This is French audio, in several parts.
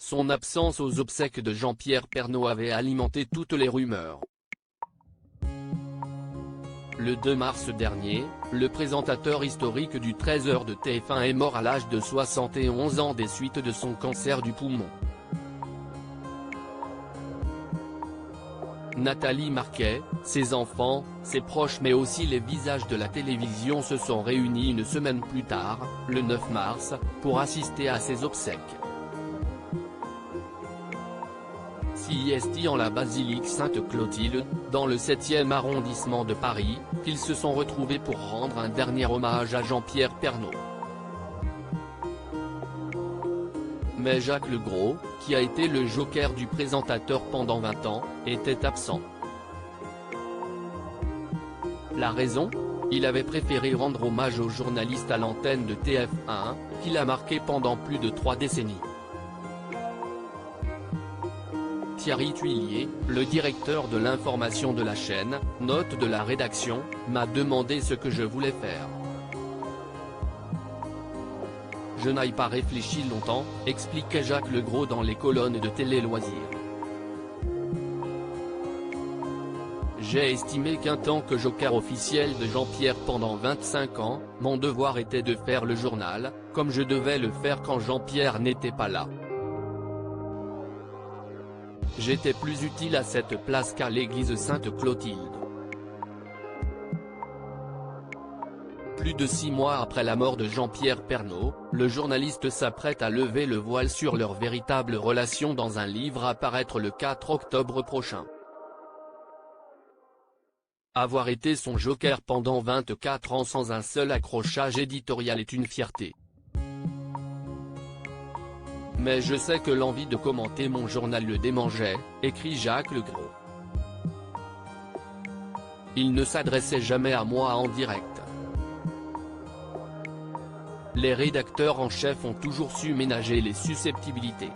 Son absence aux obsèques de Jean-Pierre Pernaut avait alimenté toutes les rumeurs. Le 2 mars dernier, le présentateur historique du 13h de TF1 est mort à l'âge de 71 ans des suites de son cancer du poumon. Nathalie Marquet, ses enfants, ses proches mais aussi les visages de la télévision se sont réunis une semaine plus tard, le 9 mars, pour assister à ses obsèques. C'est en la basilique Sainte-Clotilde, dans le 7e arrondissement de Paris, qu'ils se sont retrouvés pour rendre un dernier hommage à Jean-Pierre Pernaut. Mais Jacques Legros, qui a été le joker du présentateur pendant 20 ans, était absent. La raison ? Il avait préféré rendre hommage au journaliste à l'antenne de TF1, qu'il a marqué pendant plus de 3 décennies. Thierry Tuillier, le directeur de l'information de la chaîne, note de la rédaction, m'a demandé ce que je voulais faire. Je n'ai pas réfléchi longtemps, expliquait Jacques Legros dans les colonnes de Télé Loisirs. J'ai estimé qu'en tant que joker officiel de Jean-Pierre pendant 25 ans, mon devoir était de faire le journal, comme je devais le faire quand Jean-Pierre n'était pas là. J'étais plus utile à cette place qu'à l'église Sainte-Clotilde. Plus de 6 mois après la mort de Jean-Pierre Pernaut, le journaliste s'apprête à lever le voile sur leur véritable relation dans un livre à paraître le 4 octobre prochain. Avoir été son joker pendant 24 ans sans un seul accrochage éditorial est une fierté. Mais je sais que l'envie de commenter mon journal le démangeait, écrit Jacques Legros. Il ne s'adressait jamais à moi en direct. Les rédacteurs en chef ont toujours su ménager les susceptibilités.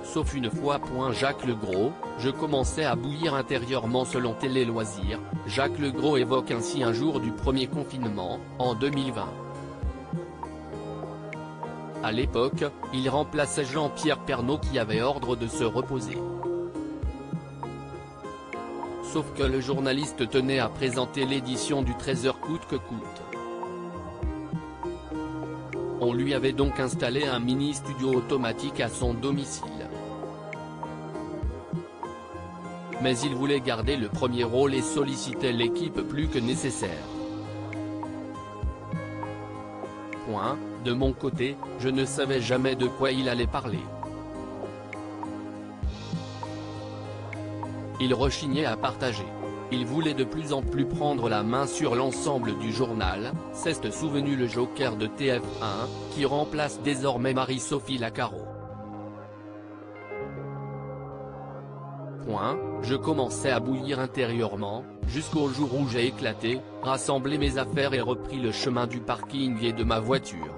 Sauf une fois. Jacques Legros, je commençais à bouillir intérieurement selon Télé Loisirs. Jacques Legros évoque ainsi un jour du premier confinement, en 2020. À l'époque, il remplaçait Jean-Pierre Pernaut qui avait ordre de se reposer. Sauf que le journaliste tenait à présenter l'édition du 13h coûte que coûte. On lui avait donc installé un mini-studio automatique à son domicile. Mais il voulait garder le premier rôle et sollicitait l'équipe plus que nécessaire. De mon côté, je ne savais jamais de quoi il allait parler. Il rechignait à partager. Il voulait de plus en plus prendre la main sur l'ensemble du journal, s'est souvenu le joker de TF1, qui remplace désormais Marie-Sophie Lacaro. Je commençais à bouillir intérieurement, jusqu'au jour où j'ai éclaté, rassemblé mes affaires et repris le chemin du parking et de ma voiture.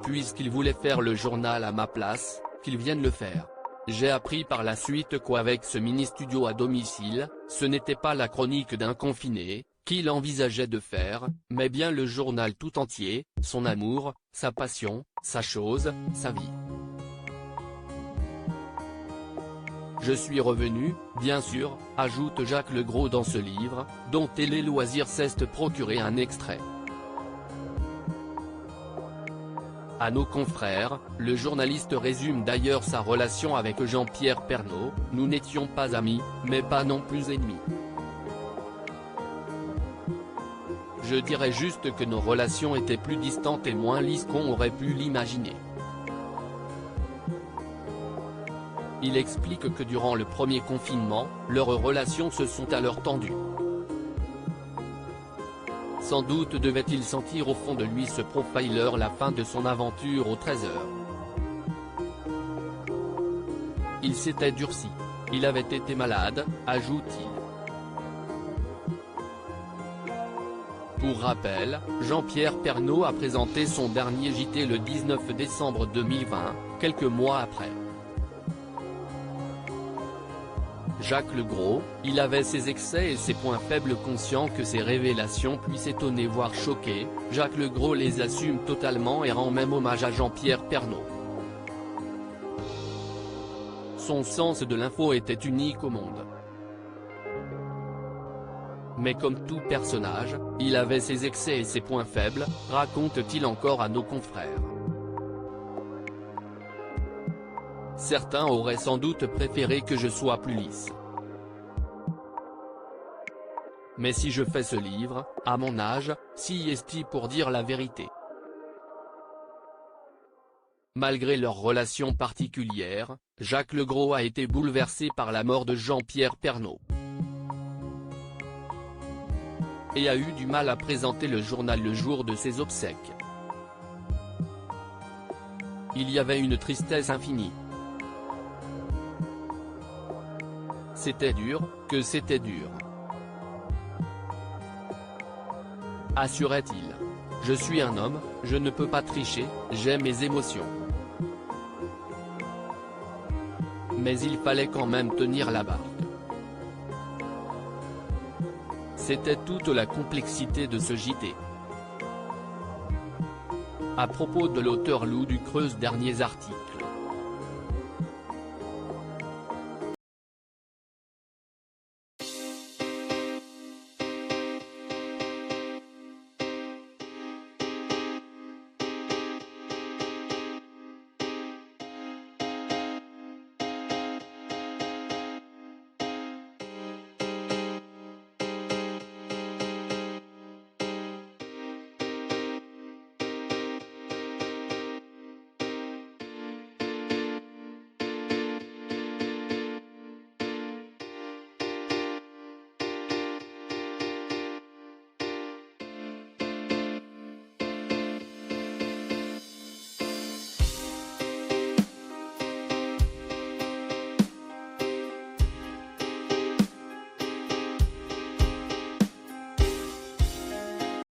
Puisqu'il voulait faire le journal à ma place, qu'il vienne le faire. J'ai appris par la suite qu'avec ce mini-studio à domicile, ce n'était pas la chronique d'un confiné, qu'il envisageait de faire, mais bien le journal tout entier, son amour, sa passion, sa chose, sa vie. Je suis revenu, bien sûr, ajoute Jacques Legros dans ce livre, dont Télé Loisirs s'est procuré un extrait. À nos confrères, le journaliste résume d'ailleurs sa relation avec Jean-Pierre Pernaut, nous n'étions pas amis, mais pas non plus ennemis. Je dirais juste que nos relations étaient plus distantes et moins lisses qu'on aurait pu l'imaginer. Il explique que durant le premier confinement, leurs relations se sont alors tendues. Sans doute devait-il sentir au fond de lui ce profiler la fin de son aventure au 13h. Il s'était durci. Il avait été malade, ajoute-t-il. Pour rappel, Jean-Pierre Pernaut a présenté son dernier JT le 19 décembre 2020, quelques mois après. Jacques Legros, il avait ses excès et ses points faibles. Conscient que ces révélations puissent étonner voire choquer, Jacques Legros les assume totalement et rend même hommage à Jean-Pierre Pernaut. Son sens de l'info était unique au monde. Mais comme tout personnage, il avait ses excès et ses points faibles, raconte-t-il encore à nos confrères. Certains auraient sans doute préféré que je sois plus lisse. Mais si je fais ce livre, à mon âge, si est-il pour dire la vérité. Malgré leur relation particulière, Jacques Legros a été bouleversé par la mort de Jean-Pierre Pernaut. Et a eu du mal à présenter le journal le jour de ses obsèques. Il y avait une tristesse infinie. C'était dur, que c'était dur. Assurait-il. Je suis un homme, je ne peux pas tricher, j'ai mes émotions. Mais il fallait quand même tenir la barque. C'était toute la complexité de ce JT. À propos de l'auteur Lou Ducreuse, derniers articles.